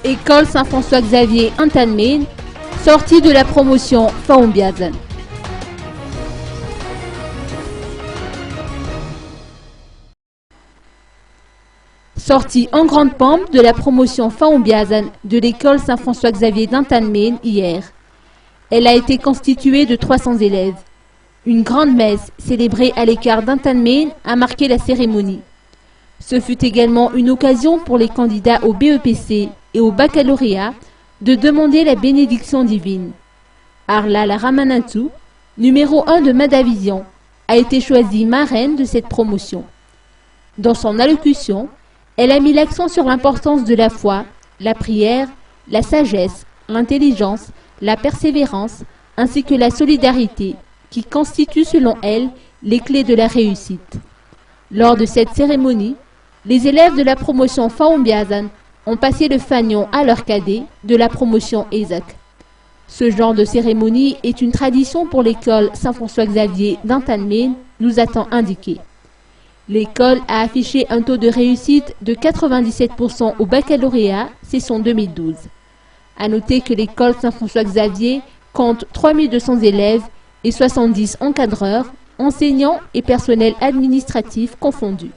École Saint-François-Xavier Antalmeen, sortie de la promotion Faoumbiazan. Sortie en grande pompe de la promotion Faoumbiazan de l'école Saint-François-Xavier d'Antalmeen hier. Elle a été constituée de 300 élèves. Une grande messe célébrée à l'écart d'Antalmeen a marqué la cérémonie. Ce fut également une occasion pour les candidats au BEPC et au baccalauréat de demander la bénédiction divine. Arla Ramanantou, numéro 1 de Madavision, a été choisie marraine de cette promotion. Dans son allocution, elle a mis l'accent sur l'importance de la foi, la prière, la sagesse, l'intelligence, la persévérance, ainsi que la solidarité, qui constituent selon elle les clés de la réussite. Lors de cette cérémonie, les élèves de la promotion Faoumbiazan ont passé le fanion à leur cadet de la promotion ESAC. Ce genre de cérémonie est une tradition pour l'école Saint-François-Xavier d'Antalmeen, nous a-t-on indiqué. L'école a affiché un taux de réussite de 97% au baccalauréat, session 2012. A noter que l'école Saint-François-Xavier compte 3200 élèves et 70 encadreurs, enseignants et personnel administratif confondus.